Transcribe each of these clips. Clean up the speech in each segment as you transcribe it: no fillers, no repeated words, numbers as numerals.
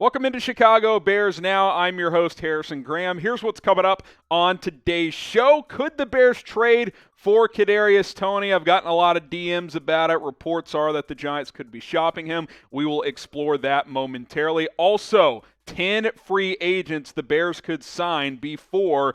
Welcome into Chicago Bears Now. I'm your host, Harrison Graham. Here's what's coming up on today's show. Could the Bears trade for Kadarius Toney? I've gotten a lot of DMs about it. Reports are that the Giants could be shopping him. We will explore that momentarily. Also, 10 free agents the Bears could sign before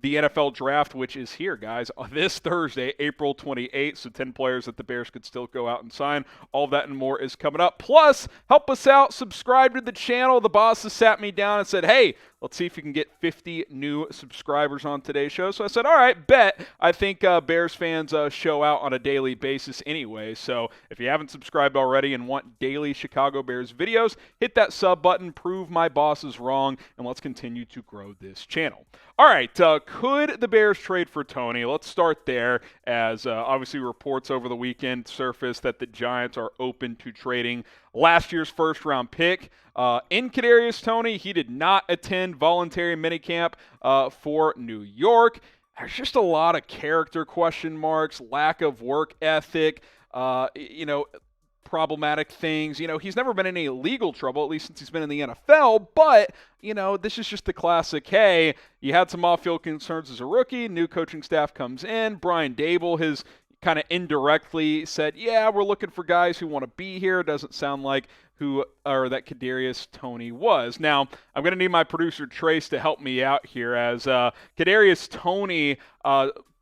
the NFL draft, which is here, guys, this Thursday, April 28th. So 10 players that the Bears could still go out and sign. All that and more is coming up. Plus, help us out. Subscribe to the channel. The boss has sat me down and said, hey, let's see if you can get 50 new subscribers on today's show. So I said, all right, bet. I think Bears fans show out on a daily basis anyway. So if you haven't subscribed already and want daily Chicago Bears videos, hit that sub button, prove my boss is wrong, and let's continue to grow this channel. All right, could the Bears trade for Toney? Let's start there, as obviously reports over the weekend surfaced that the Giants are open to trading last year's first-round pick. In Kadarius Toney, he did not attend voluntary minicamp for New York. There's just a lot of character question marks, lack of work ethic, problematic things. He's never been in any legal trouble, at least since he's been in the NFL, but, this is just the classic, hey, you had some off-field concerns as a rookie, new coaching staff comes in, Brian Dable has kind of indirectly said, yeah, we're looking for guys who want to be here. Doesn't sound like that Kadarius Toney was. Now, I'm going to need my producer Trace to help me out here, as Kadarius Toney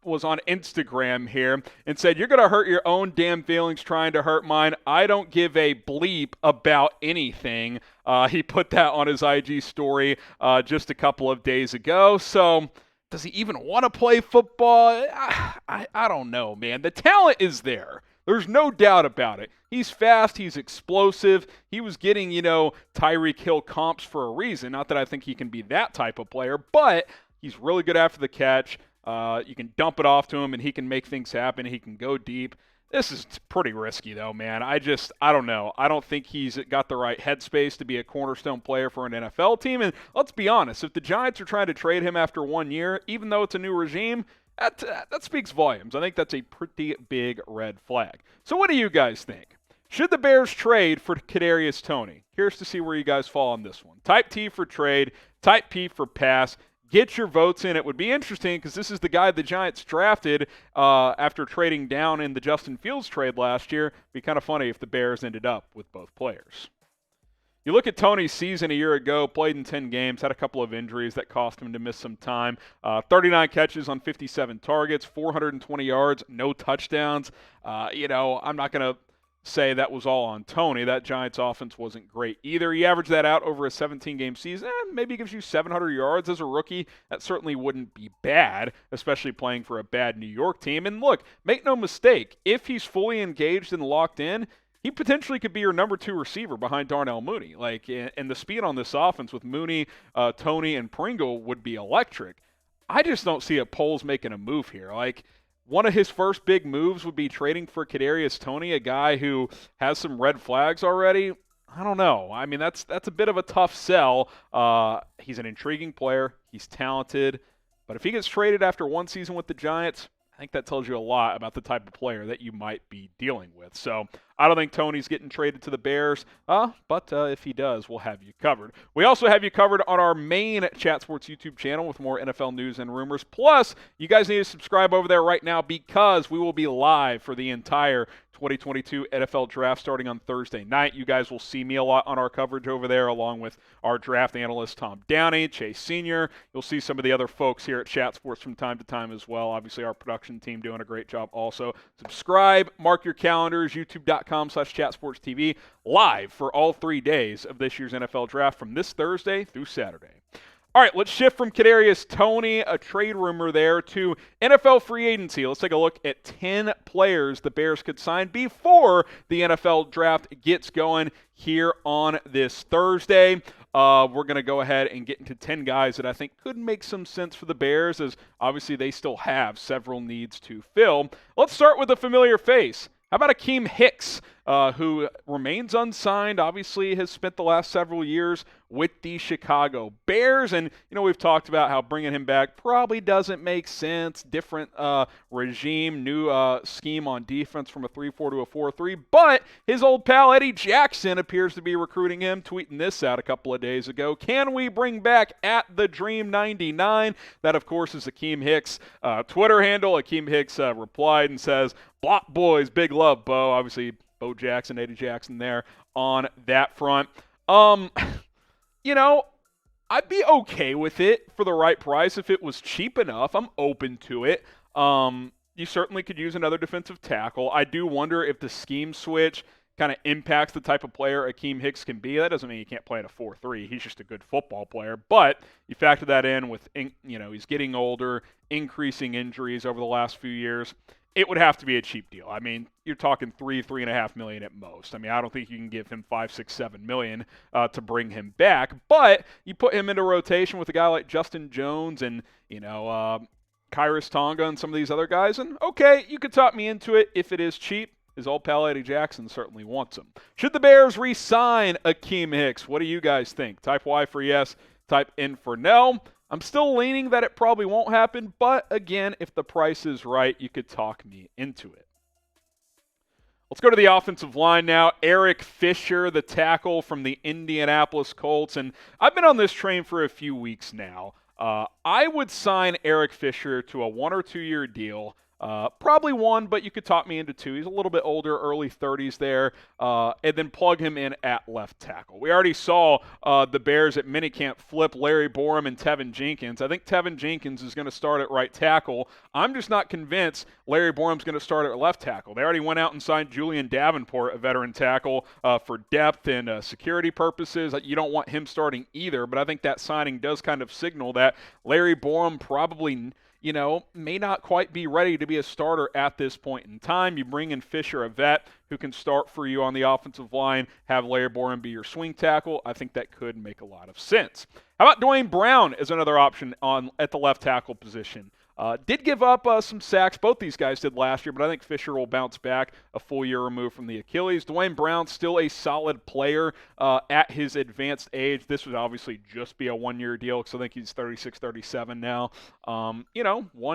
was on Instagram here and said, you're going to hurt your own damn feelings trying to hurt mine. I don't give a bleep about anything. He put that on his IG story just a couple of days ago. So does he even want to play football? I don't know, man. The talent is there. There's no doubt about it. He's fast. He's explosive. He was getting, Tyreek Hill comps for a reason. Not that I think he can be that type of player, but he's really good after the catch. You can dump it off to him, and he can make things happen. He can go deep. This is pretty risky, though, man. I don't know. I don't think he's got the right headspace to be a cornerstone player for an NFL team. And let's be honest, if the Giants are trying to trade him after 1 year, even though it's a new regime, that speaks volumes. I think that's a pretty big red flag. So what do you guys think? Should the Bears trade for Kadarius Toney? Here's to see where you guys fall on this one. Type T for trade, type P for pass. Get your votes in. It would be interesting because this is the guy the Giants drafted after trading down in the Justin Fields trade last year. It'd be kind of funny if the Bears ended up with both players. You look at Toney's season a year ago, played in 10 games, had a couple of injuries that cost him to miss some time. 39 catches on 57 targets, 420 yards, no touchdowns. I'm not going to say that was all on Toney. That Giants offense wasn't great either. You average that out over a 17-game season, maybe gives you 700 yards as a rookie. That certainly wouldn't be bad, especially playing for a bad New York team. And look, make no mistake, if he's fully engaged and locked in, he potentially could be your number 2 receiver behind Darnell Mooney. And the speed on this offense with Mooney, Toney, and Pringle would be electric. I just don't see Poles making a move here. One of his first big moves would be trading for Kadarius Toney, a guy who has some red flags already. I don't know. I mean, that's a bit of a tough sell. He's an intriguing player. He's talented. But if he gets traded after 1 season with the Giants, I think that tells you a lot about the type of player that you might be dealing with. So I don't think Toney's getting traded to the Bears, but if he does, we'll have you covered. We also have you covered on our main Chat Sports YouTube channel with more NFL news and rumors. Plus, you guys need to subscribe over there right now because we will be live for the entire 2022 NFL Draft starting on Thursday night. You guys will see me a lot on our coverage over there, along with our draft analyst, Tom Downey, Chase Sr. You'll see some of the other folks here at Chat Sports from time to time as well. Obviously, our production team doing a great job also. Subscribe, mark your calendars, youtube.com/chatsportstv, live for all 3 days of this year's NFL Draft from this Thursday through Saturday. All right, let's shift from Kadarius Toney, a trade rumor there, to NFL free agency. Let's take a look at 10 players the Bears could sign before the NFL draft gets going here on this Thursday. We're going to go ahead and get into 10 guys that I think could make some sense for the Bears, as obviously they still have several needs to fill. Let's start with a familiar face. How about Akiem Hicks? who remains unsigned, obviously has spent the last several years with the Chicago Bears. And, we've talked about how bringing him back probably doesn't make sense. Different regime, new scheme on defense from a 3-4 to a 4-3. But his old pal Eddie Jackson appears to be recruiting him, tweeting this out a couple of days ago. Can we bring back at the Dream 99? That, of course, is Akiem Hicks' Twitter handle. Akiem Hicks replied and says, "Block boys, big love, Bo." Obviously, Bo Jackson, Eddie Jackson there on that front. I'd be okay with it for the right price if it was cheap enough. I'm open to it. You certainly could use another defensive tackle. I do wonder if the scheme switch kind of impacts the type of player Akiem Hicks can be. That doesn't mean he can't play at a 4-3. He's just a good football player. But you factor that in with, he's getting older, increasing injuries over the last few years. It would have to be a cheap deal. I mean, you're talking $3.5 million at most. I mean, I don't think you can give him $5, $6, $7 million to bring him back. But you put him into rotation with a guy like Justin Jones and, Kadarius Toney and some of these other guys, and okay, you could talk me into it if it is cheap. His old pal Eddie Jackson certainly wants him. Should the Bears re-sign Akiem Hicks? What do you guys think? Type Y for yes, type N for no. I'm still leaning that it probably won't happen, but again, if the price is right, you could talk me into it. Let's go to the offensive line now. Eric Fisher, the tackle from the Indianapolis Colts, and I've been on this train for a few weeks now. I would sign Eric Fisher to a 1 or 2 year deal. Probably 1, but you could talk me into 2. He's a little bit older, early 30s there, and then plug him in at left tackle. We already saw the Bears at minicamp flip Larry Borom and Tevin Jenkins. I think Tevin Jenkins is going to start at right tackle. I'm just not convinced Larry Borom's going to start at left tackle. They already went out and signed Julian Davenport, a veteran tackle, for depth and security purposes. You don't want him starting either, but I think that signing does kind of signal that Larry Borom probably may not quite be ready to be a starter at this point in time. You bring in Fisher, a vet who can start for you on the offensive line, have Larry Borom be your swing tackle. I think that could make a lot of sense. How about Dwayne Brown as another option at the left tackle position? Did give up some sacks. Both these guys did last year, but I think Fisher will bounce back a full year removed from the Achilles. Dwayne Brown, still a solid player at his advanced age. This would obviously just be a 1 year deal because I think he's 36, 37 now. 1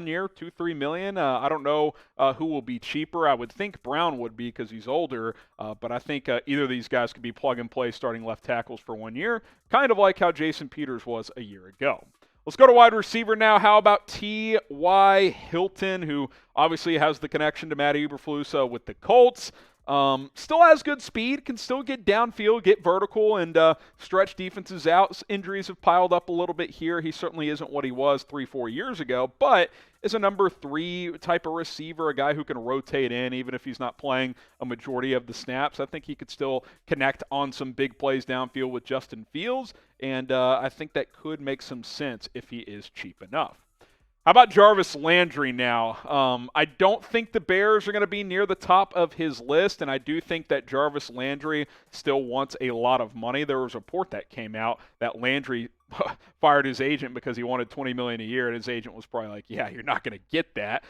year, $2-3 million. I don't know who will be cheaper. I would think Brown would be because he's older, but I think either of these guys could be plug and play starting left tackles for 1 year, kind of like how Jason Peters was a year ago. Let's go to wide receiver now. How about T.Y. Hilton, who obviously has the connection to Matty Eberflus with the Colts. Still has good speed, can still get downfield, get vertical, and stretch defenses out. Injuries have piled up a little bit here. He certainly isn't what he was 3-4 years ago, but is a number 3 type of receiver, a guy who can rotate in even if he's not playing a majority of the snaps. I think he could still connect on some big plays downfield with Justin Fields, and I think that could make some sense if he is cheap enough. How about Jarvis Landry now? I don't think the Bears are going to be near the top of his list, and I do think that Jarvis Landry still wants a lot of money. There was a report that came out that Landry fired his agent because he wanted $20 million a year, and his agent was probably like, yeah, you're not going to get that.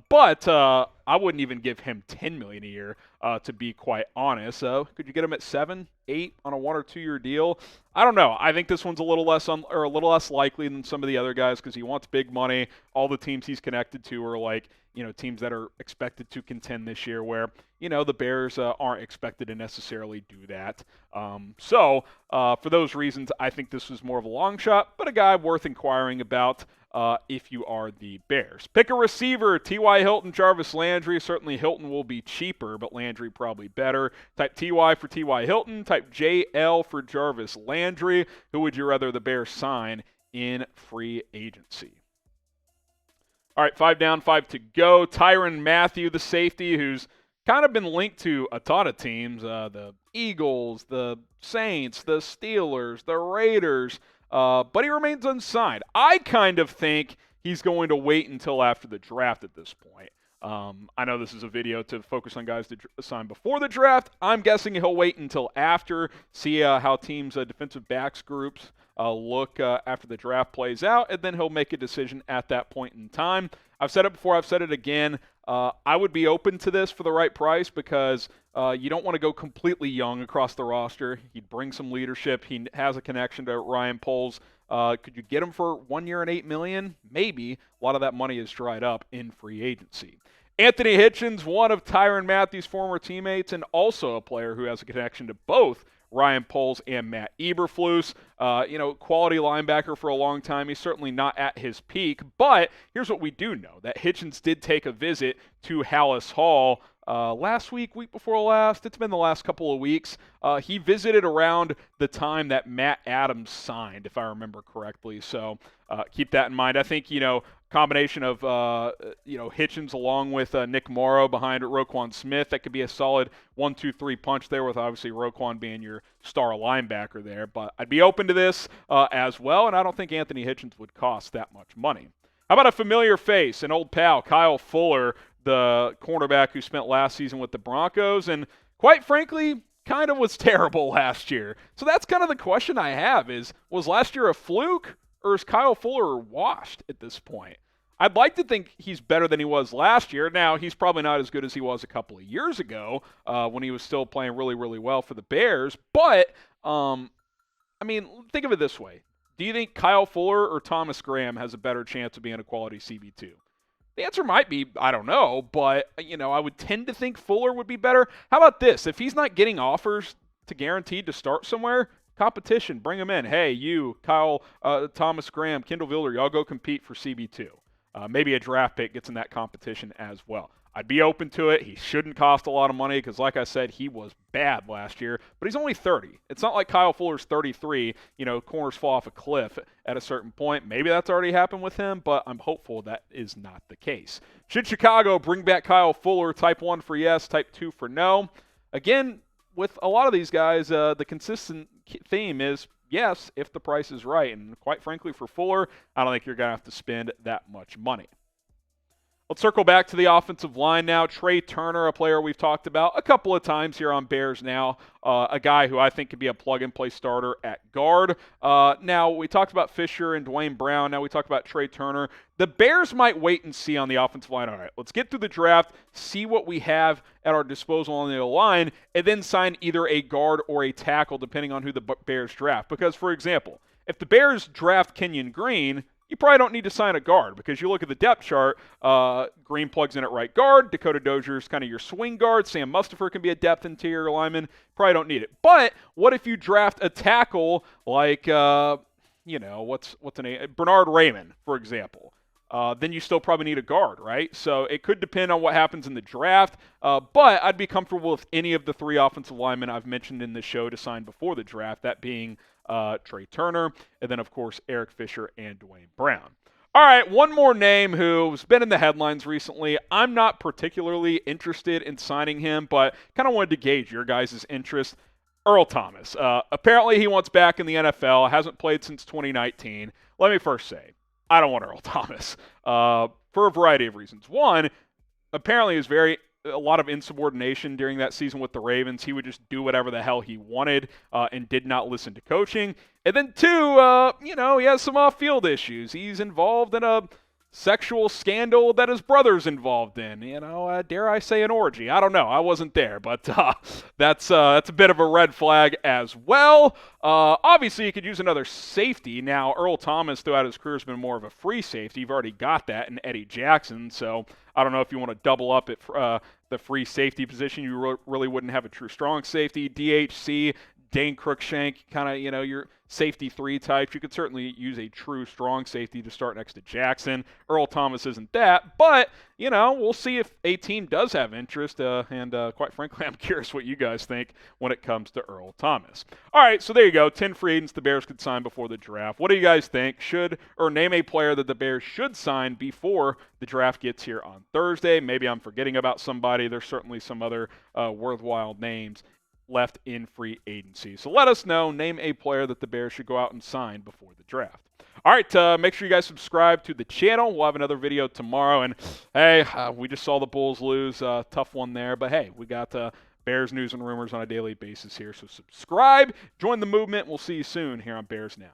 But I wouldn't even give him $10 million a year, to be quite honest. So could you get him at 7, 8 on a 1 or 2 year deal? I don't know. I think this one's a little less likely than some of the other guys because he wants big money. All the teams he's connected to are like, teams that are expected to contend this year where, the Bears aren't expected to necessarily do that. So for those reasons, I think this was more of a long shot, but a guy worth inquiring about if you are the Bears. Pick a receiver, T.Y. Hilton, Jarvis Landry. Certainly Hilton will be cheaper, but Landry probably better. Type T.Y. for T.Y. Hilton. Type J.L. for Jarvis Landry. Who would you rather the Bears sign in free agency? All right, 5 down, 5 to go. Tyrann Mathieu, the safety, who's kind of been linked to a ton of teams, the Eagles, the Saints, the Steelers, the Raiders, but he remains unsigned. I kind of think he's going to wait until after the draft at this point. I know this is a video to focus on guys to sign before the draft. I'm guessing he'll wait until after, see how teams' defensive backs groups look after the draft plays out, and then he'll make a decision at that point in time. I've said it before, I've said it again. I would be open to this for the right price because You don't want to go completely young across the roster. He'd bring some leadership. He has a connection to Ryan Poles. Could you get him for 1 year and $8 million? Maybe. A lot of that money is dried up in free agency. Anthony Hitchens, one of Tyrann Mathieu's former teammates, and also a player who has a connection to both Ryan Poles and Matt Eberflus. Quality linebacker for a long time. He's certainly not at his peak, but here's what we do know, that Hitchens did take a visit to Hallis Hall last week before last. It's been the last couple of weeks. He visited around the time that Matt Adams signed, if I remember correctly. So keep that in mind. I think, combination of, Hitchens along with Nick Morrow behind Roquan Smith, that could be a solid 1-2-3 punch there, with obviously Roquan being your star linebacker there. But I'd be open to this as well, and I don't think Anthony Hitchens would cost that much money. How about a familiar face, an old pal, Kyle Fuller, the cornerback who spent last season with the Broncos, and quite frankly, kind of was terrible last year. So that's kind of the question I have is, was last year a fluke, or is Kyle Fuller washed at this point? I'd like to think he's better than he was last year. Now, he's probably not as good as he was a couple of years ago when he was still playing really, really well for the Bears. But, think of it this way. Do you think Kyle Fuller or Thomas Graham has a better chance of being a quality CB2? The answer might be, I don't know, but, I would tend to think Fuller would be better. How about this? If he's not getting offers to guaranteed to start somewhere, competition, bring him in. Hey, you, Kyle, Thomas Graham, Kendall Vildor, y'all go compete for CB2. Maybe a draft pick gets in that competition as well. I'd be open to it. He shouldn't cost a lot of money because, like I said, he was bad last year. But he's only 30. It's not like Kyle Fuller's 33. Corners fall off a cliff at a certain point. Maybe that's already happened with him, but I'm hopeful that is not the case. Should Chicago bring back Kyle Fuller? Type 1 for yes, type 2 for no. Again, with a lot of these guys, the consistent theme is yes, if the price is right. And quite frankly, for Fuller, I don't think you're going to have to spend that much money. Let's circle back to the offensive line now. Trey Turner, a player we've talked about a couple of times here on Bears Now, a guy who I think could be a plug-and-play starter at guard. Now, we talked about Fisher and Dwayne Brown. Now we talk about Trey Turner. The Bears might wait and see on the offensive line. All right, let's get through the draft, see what we have at our disposal on the line, and then sign either a guard or a tackle, depending on who the Bears draft. Because, for example, if the Bears draft Kenyon Green, you probably don't need to sign a guard because you look at the depth chart, Green plugs in at right guard, Dakota Dozier's kind of your swing guard, Sam Mustipher can be a depth interior lineman, probably don't need it. But what if you draft a tackle like, what's the name, Bernard Raymond, for example? Then you still probably need a guard, right? So it could depend on what happens in the draft, but I'd be comfortable with any of the three offensive linemen I've mentioned in the show to sign before the draft, that being Trey Turner, and then, of course, Eric Fisher and Dwayne Brown. All right, one more name who's been in the headlines recently. I'm not particularly interested in signing him, but kind of wanted to gauge your guys' interest. Earl Thomas. Apparently he wants back in the NFL, hasn't played since 2019. Let me first say, I don't want Earl Thomas for a variety of reasons. One, apparently he was a lot of insubordination during that season with the Ravens. He would just do whatever the hell he wanted and did not listen to coaching. And then two, he has some off-field issues. He's involved in a sexual scandal that his brother's involved in. Dare I say an orgy? I don't know. I wasn't there, but that's a bit of a red flag as well. Obviously, you could use another safety. Now, Earl Thomas throughout his career has been more of a free safety. You've already got that in Eddie Jackson, so I don't know if you want to double up at the free safety position. You really wouldn't have a true strong safety. DHC, Dane Cruikshank, kind of, your safety 3 types. You could certainly use a true strong safety to start next to Jackson. Earl Thomas isn't that, but, we'll see if a team does have interest, and quite frankly, I'm curious what you guys think when it comes to Earl Thomas. All right, so there you go, 10 free agents the Bears could sign before the draft. What do you guys think? Name a player that the Bears should sign before the draft gets here on Thursday. Maybe I'm forgetting about somebody. There's certainly some other worthwhile names left in free agency. So let us know. Name a player that the Bears should go out and sign before the draft. All right, make sure you guys subscribe to the channel. We'll have another video tomorrow. And, hey, we just saw the Bulls lose. Tough one there. But, hey, we got Bears news and rumors on a daily basis here. So subscribe. Join the movement. We'll see you soon here on Bears Now.